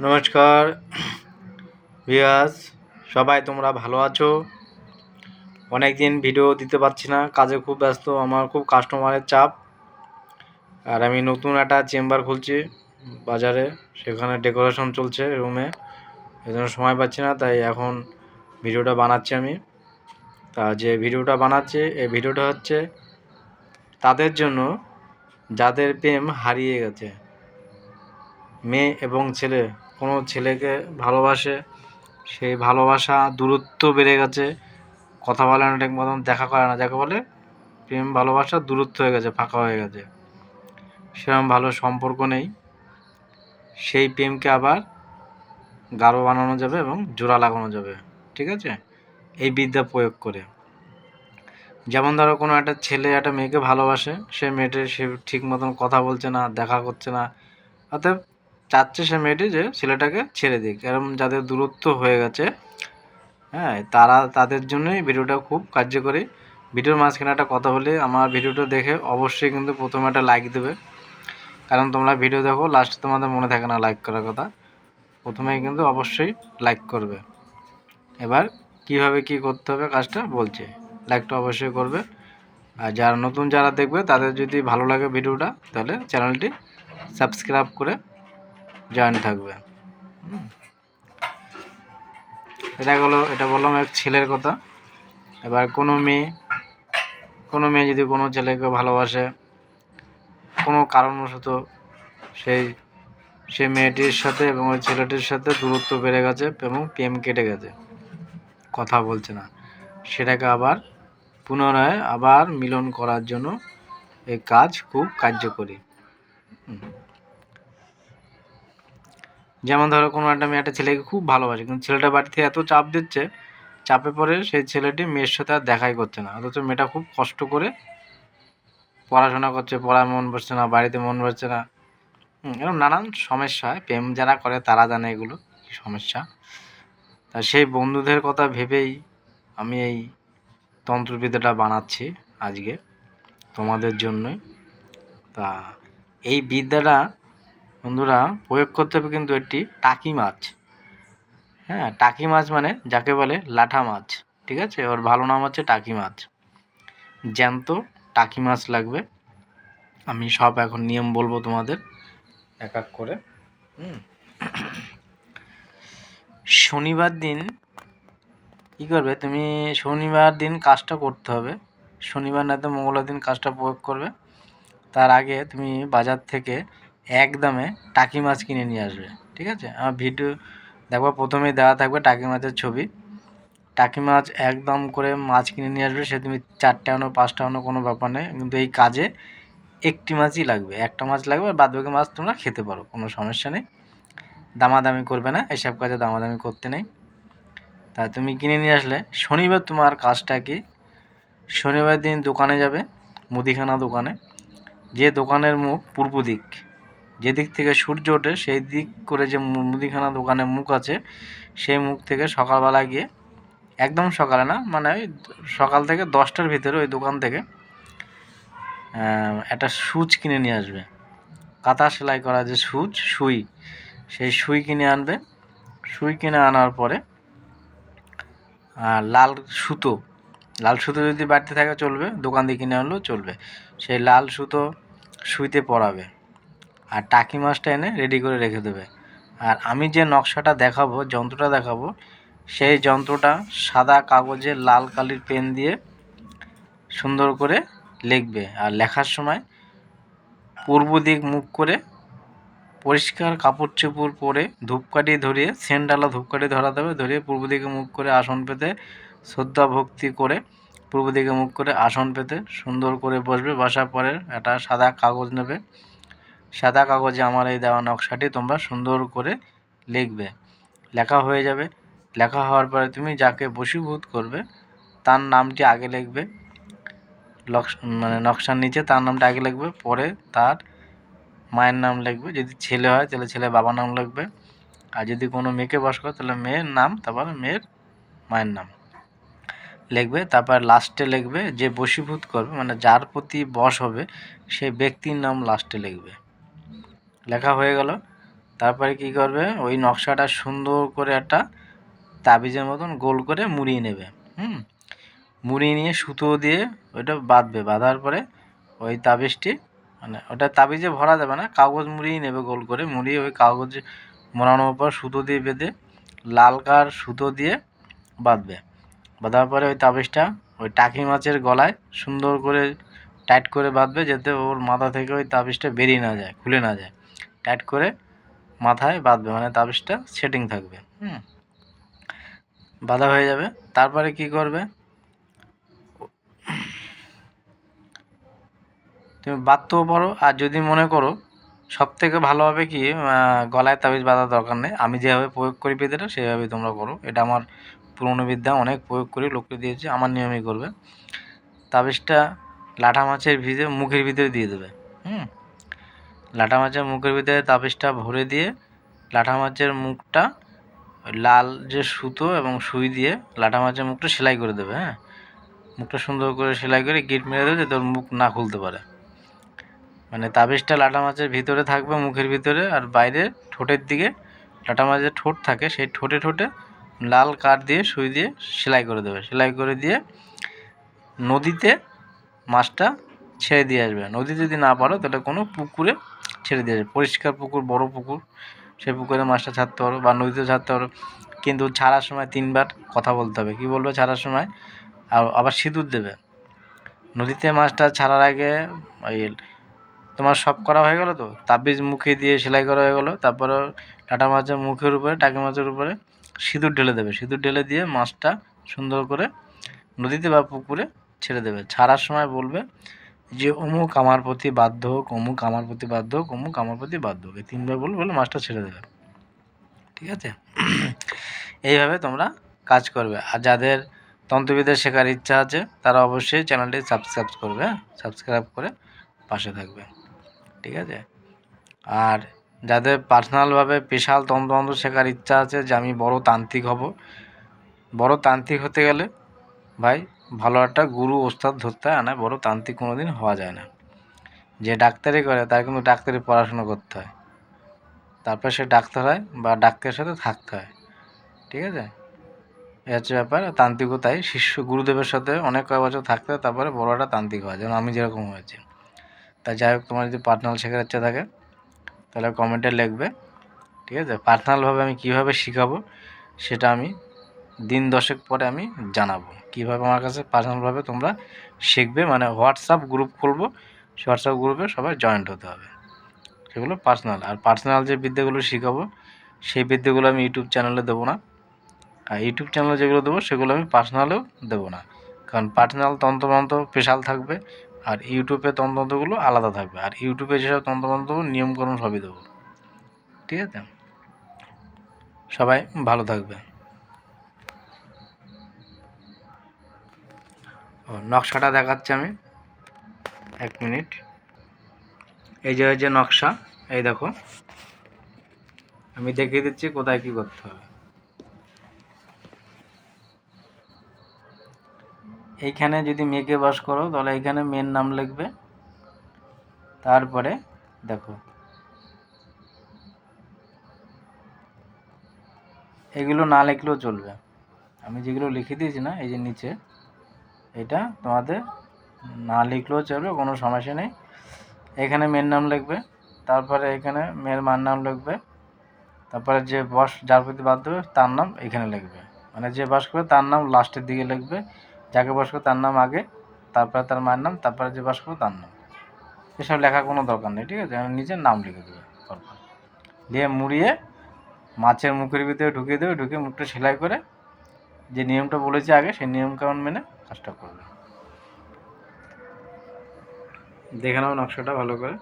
নমস্কার ভিউয়ার্স, সবাই তোমরা ভালো আছো? অনেক দিন ভিডিও দিতে পারছি না, কাজে খুব ব্যস্ত, আমার খুব কাস্টমারের চাপ। আর আমি নতুন একটা চেম্বার খুলছি বাজারে, সেখানে ডেকোরেশন চলছে রুমে, এই জন্য সময় পাচ্ছি না, তাই এখন ভিডিওটা বানাচ্ছি আমি। তা যে ভিডিওটা বানাচ্ছি, এই ভিডিওটা হচ্ছে তাদের জন্য যাদের প্রেম হারিয়ে গেছে। মেয়ে এবং ছেলে কোনো ছেলেকে ভালোবাসে, সেই ভালোবাসা দূরত্ব বেড়ে গেছে, কথা বলে না ঠিক মতন, দেখা করে না, যাকে বলে প্রেম ভালোবাসা দূরত্ব হয়ে গেছে, ফাঁকা হয়ে গেছে, সেরকম ভালো সম্পর্ক নেই। সেই প্রেমকে আবার গাঢ় বানানো যাবে এবং জোড়া লাগানো যাবে, ঠিক আছে, এই বিদ্যা প্রয়োগ করে। যেমন ধরো কোনো একটা ছেলে একটা মেয়েকে ভালোবাসে, সে ঠিক মতন কথা বলছে না, দেখা করছে না, অর্থাৎ চাচ্ছে সে মেয়েটি যে ছেলেটাকে ছেড়ে দিক। এরকম যাদের দূরত্ব হয়ে গেছে, হ্যাঁ, তাদের জন্যই ভিডিওটা খুব কার্যকরী। ভিডিওর মাঝখানে একটা কথা বলি, আমার ভিডিওটা দেখে অবশ্যই কিন্তু প্রথমে একটা লাইক দেবে, কারণ তোমরা ভিডিও দেখো লাস্টে তোমাদের মনে থাকে না লাইক করার কথা, প্রথমেই কিন্তু অবশ্যই লাইক করবে। এবার কিভাবে কি করতে হবে কাজটা বলছে, লাইকটা অবশ্যই করবে। আর যারা নতুন যারা দেখবে তাদের যদি ভালো লাগে ভিডিওটা, তাহলে চ্যানেলটি সাবস্ক্রাইব করে জয়েন থাকবে। এটা বললাম এক ছেলের কথা। এবার কোনো মেয়ে যদি কোনো ছেলেকে ভালোবাসে, কোনো কারণবশত সেই মেয়েটির সাথে এবং ওই ছেলেটির সাথে দূরত্ব বেড়ে গেছে এবং প্রেম কেটে গেছে, কথা বলছে না, সেটাকে আবার পুনরায় আবার মিলন করার জন্য এই কাজ খুব কার্যকরী। যেমন ধরো কোনো একটা মেয়ে একটা ছেলেকে খুব ভালোবাসে, কিন্তু ছেলেটা বাড়ি থেকে এত চাপ দিচ্ছে, চাপে পড়ে সেই ছেলেটি মেয়ের সাথে আর দেখাই করছে না, অথচ মেয়েটা খুব কষ্ট করে পড়াশোনা করছে, পড়ায় মন বসছে না, বাড়িতে মন বসছে না, এরকম নানান সমস্যা। প্রেম যারা করে তারা জানে এগুলো কী সমস্যা। তা সেই বন্ধুদের কথা ভেবেই আমি এই তন্ত্রবিদ্যাটা বানাচ্ছি আজকে তোমাদের জন্যই। তা এই বিদ্যাটা বন্ধুরা প্রয়োগ করতে হবে কিন্তু একটি টাকি মাছ। হ্যাঁ, টাকি মাছ মানে যাকে বলে লাঠা মাছ, ঠিক আছে, ওর ভালো নাম হচ্ছে টাকি মাছ। জ্যান্ত টাকি মাছ লাগবে। আমি সব এখন নিয়ম বলবো তোমাদের এক এক করে। শনিবার দিন কী করবে তুমি, শনিবার দিন কাজটা করতে হবে, শনিবার নয়তো মঙ্গলবার দিন কাজটা প্রয়োগ করবে। তার আগে তুমি বাজার থেকে একদমে টাকি মাছ কিনে নিয়ে আসবে, ঠিক আছে। আমার ভিডিও দেখো প্রথমেই দেওয়া থাকবে টাকি মাছের ছবি। টাকি মাছ একদম করে মাছ কিনে নিয়ে আসবে, সে তুমি 4টে আনো 5টা আনো কোনো ব্যাপার নেই, কিন্তু এই কাজে একটি মাছই লাগবে, একটা মাছ লাগবে, আর বাদবাকি মাছ তোমরা খেতে পারো, কোনো সমস্যা নেই। দামাদামি করবে না, এসব কাজে দামাদামি করতে নেই। তা তুমি কিনে নিয়ে আসলে শনিবার তোমার কাজটা কি, শনিবার দিন দোকানে যাবে, মুদিখানা দোকানে, যে দোকানের মুখ পূর্ব দিক, যেদিক থেকে সূর্য ওঠে সেই দিক করে যে মুদিখানা দোকানের মুখ আছে, সেই মুখ থেকে সকালবেলা গিয়ে, একদম সকালে না, মানে ওই সকাল থেকে 10টার ভিতরে ওই দোকান থেকে একটা সুচ কিনে নিয়ে আসবে, কাঁথা সেলাই করা যে সুই, সেই সুই কিনে আনবে। সুই কিনে আনার পরে লাল সুতো যদি বাড়িতে থাকে চলবে, দোকান দিয়ে কিনে আনলেও চলবে, সেই লাল সুতো সুইতে পরাবে, আর টাকি মাছটা এনে রেডি করে রেখে দেবে। আর আমি যে নকশাটা দেখাবো, যন্ত্রটা দেখাবো, সেই যন্ত্রটা সাদা কাগজে লাল কালির পেন দিয়ে সুন্দর করে লিখবে। আর লেখার সময় পূর্ব দিক মুখ করে পরিষ্কার কাপড় চোপড় পরে ধূপকাঠি ধরিয়ে, সেন্টডালা ধূপকাঠি ধরাতে হবে, ধরিয়ে পূর্ব দিকে মুখ করে আসন পেতে শ্রদ্ধা ভক্তি করে পূর্ব দিকে মুখ করে আসন পেতে সুন্দর করে বসবে। বসার পরে একটা সাদা কাগজ নেবে, সাদা কাগজে আমার এই দেওয়া নকশাটি তোমরা সুন্দর করে লিখবে। লেখা হয়ে যাবে, লেখা হওয়ার পরে তুমি যাকে বশীভূত করবে তার নামটি আগে লিখবে, মানে নকশার নিচে তার নামটা আগে লিখবে, পরে তার মায়ের নাম লিখবে, যদি ছেলে হয় তাহলে ছেলে বাবার নাম লিখবে, আর যদি কোনো মেয়েকে বশ করে তাহলে মেয়ের নাম, তারপর মেয়ের মায়ের নাম লিখবে। তারপর লাস্টে লিখবে যে বশীভূত করবে, মানে যার প্রতি বশ হবে সেই ব্যক্তির নাম লাস্টে লিখবে। লেখা হয়ে গেল, তারপরে কি করবে, ওই নকশাটা সুন্দর করে একটা তাবিজের মতন গোল করে মুড়িয়ে নেবে। মুড়িয়ে নিয়ে সুতো দিয়ে ওইটা বাঁধবে। বাঁধার পরে ওই তাবিজটি, মানে ওটা তাবিজে ভরা যাবে না, কাগজ মুড়িয়ে নেবে গোল করে। মুড়িয়ে ওই কাগজে মোড়ানোর পর সুতো দিয়ে বেঁধে লাল কার সুতো দিয়ে বাঁধবে। বাঁধার পরে ওই তাবিজটা ওই টাকি মাছের গলায় সুন্দর করে টাইট করে বাঁধবে, যাতে ওর মাথা থেকে ওই তাবিজটা বেরিয়ে না যায়, খুলে না যায়। টাইট করে মাথায় বাঁধবে, মানে তাবিজটা সেটিং থাকবে। বাঁধা হয়ে যাবে। তারপরে কি করবে, তুমি বাঁধতেও পারো, আর যদি মনে করো সবথেকে ভালো হবে কি, গলায় তাবিজ বাঁধার দরকার নেই, আমি যেভাবে প্রয়োগ করি বিদ্যাটা সেভাবেই তোমরা করো। এটা আমার পুরনো বিদ্যা, অনেক প্রয়োগ করি, লোককে দিয়েছি, আমার নিয়মেই করবে। তাবিজটা লাঠা মাছের মুখের ভিতরে দিয়ে দেবে। লাঠা মাছের মুখের ভিতরে তাবিজটা ভরে দিয়ে লাঠা মাছের মুখটা লাল যে সুতো এবং সুই দিয়ে লাঠা মাছের মুখটা সেলাই করে দেবে। মুখটা সুন্দর করে সেলাই করে গিট মেরে দেবে, যাতে ওর মুখ না খুলতে পারে। মানে তাবিজটা লাঠা মাছের ভিতরে থাকবে, মুখের ভিতরে, আর বাইরে ঠোঁটের দিকে লাঠা মাছের ঠোঁট থাকে, সেই ঠোঁটে ঠোঁটে লাল কাঠ দিয়ে সুই দিয়ে সেলাই করে দেবে। সেলাই করে দিয়ে নদীতে মাছটা ছেড়ে দিয়ে আসবে। নদী যদি না পারো তাহলে কোনো পুকুরে ছেড়ে দিয়ে আসবে, পরিষ্কার পুকুর, বড় পুকুর, সেই পুকুরে মাছটা ছাড়তে পারো, বা নদীতে ছাড়তে পারো। কিন্তু ছাড়ার সময় 3বার কথা বলতে হবে। কী বলবে ছাড়ার সময়? আবার সিঁদুর দেবে। নদীতে মাছটা ছাড়ার আগে ওই তোমার সব করা হয়ে গেলো তো, তাবিজ মুখে দিয়ে সেলাই করা হয়ে গেলো, তারপরে লাটা মাছের মুখের উপরে, টাকি মাছের উপরে সিঁদুর ঢেলে দেবে। সিঁদুর ঢেলে দিয়ে মাছটা সুন্দর করে নদীতে বা পুকুরে ছেড়ে দেবে। ছাড়ার সময় বলবে যে অমুক আমার প্রতি বাধ্য হোক, অমুক আমার প্রতি বাধ্য হোক, অমুক আমার প্রতি বাধ্য হোক, এই 3বার বলে মাছটা ছেড়ে দেবে। ঠিক আছে? এইভাবে তোমরা কাজ করবে। আর যাদের তন্ত্রবিদ্যা শেখার ইচ্ছা আছে তারা অবশ্যই চ্যানেলটি সাবস্ক্রাইব করবে, সাবস্ক্রাইব করে পাশে থাকবে। ঠিক আছে? আর যাদের পার্সোনালভাবে স্পেশাল তন্ত্র শেখার ইচ্ছা আছে, যে আমি বড় তান্ত্রিক হব, বড় তান্ত্রিক হতে গেলে ভাই ভালো একটা গুরু ওস্তাদ ধরতে হয়, না বড় তান্ত্রিক কোনো দিন হওয়া যায় না। যে ডাক্তারি করে তার কিন্তু ডাক্তারি পড়াশোনা করতে হয়, তারপর সে ডাক্তার হয় বা ডাক্তারের সাথে থাকতে হয়। ঠিক আছে? এ হচ্ছে ব্যাপার। তান্ত্রিকও তাই, শিষ্য গুরুদেবের সাথে অনেক কয়েক বছর থাকতে হয়, তারপরে বড় একটা তান্ত্রিক হয়, যেমন আমি যেরকম হয়েছি। তাই যাই হোক, তোমার যদি পার্সোনাল শেখার ইচ্ছা থাকে তাহলে কমেন্টে লিখবে। ঠিক আছে? পার্সোনালভাবে আমি কীভাবে শেখাবো সেটা আমি দিন 10 পরে আমি জানাবো, কীভাবে আমার কাছে পার্সোনালভাবে তোমরা শিখবে। মানে হোয়াটসঅ্যাপ গ্রুপ খুলবো, সেই হোয়াটসঅ্যাপ গ্রুপে সবাই জয়েন্ট হতে হবে, সেগুলো পার্সোনাল। আর পার্সোনাল যে বিদ্যাগুলো শেখাবো সেই বিদ্যাগুলো আমি ইউটিউব চ্যানেলে দেবো না, আর ইউটিউব চ্যানেলে যেগুলো দেবো সেগুলো আমি পার্সোনালেও দেবো না। কারণ পার্সোনাল তন্ত্রমন্ত্র স্পেশাল থাকবে, আর ইউটিউবে তন্ত্রমন্ত্রগুলো আলাদা থাকবে। আর ইউটিউবে যেসব তন্ত্রমন্ত্র নিয়মকানুন সবই দেবো। ঠিক আছে? সবাই ভালো থাকবে। নকশাটা দেখাচ্ছি আমি, 1 মিনিট। এই যে নকশা, এই দেখো, আমি দেখিয়ে দিচ্ছি কোথায় কী করতে হবে। এইখানে যদি মেয়েকে বাস করো তাহলে এইখানে মেয়ের নাম লিখবে। তারপরে দেখো, এগুলো না লিখলেও চলবে, আমি যেগুলো লিখে দিয়েছি না এই যে নিচে, এটা তোমাদের না লিখলেও চলবে, কোনো সমস্যা নেই। এখানে মেয়ের নাম লিখবে, তারপরে এখানে মেয়ের মার নাম লিখবে, তারপরে যে বস যার প্রতি বাধ্য হবে তার নাম এখানে লিখবে। মানে যে বাস করবে তার নাম লাস্টের দিকে লিখবে, যাকে বাস করবে তার নাম আগে, তারপরে তার মায়ের নাম, তারপরে যে বাস করবে তার নাম। এসব লেখার কোনো দরকার নেই। ঠিক আছে? নিজের নাম লিখে দেবে, তারপর দিয়ে মুড়িয়ে মাছের মুখের ভিতরে ঢুকিয়ে দেবে, ঢুকিয়ে মুখটা সেলাই করে যে নিয়মটা বলেছি আগে সেই নিয়মকানুন মেনে কাজটা করবে। দেখে নাও নকশাটা ভালো করে।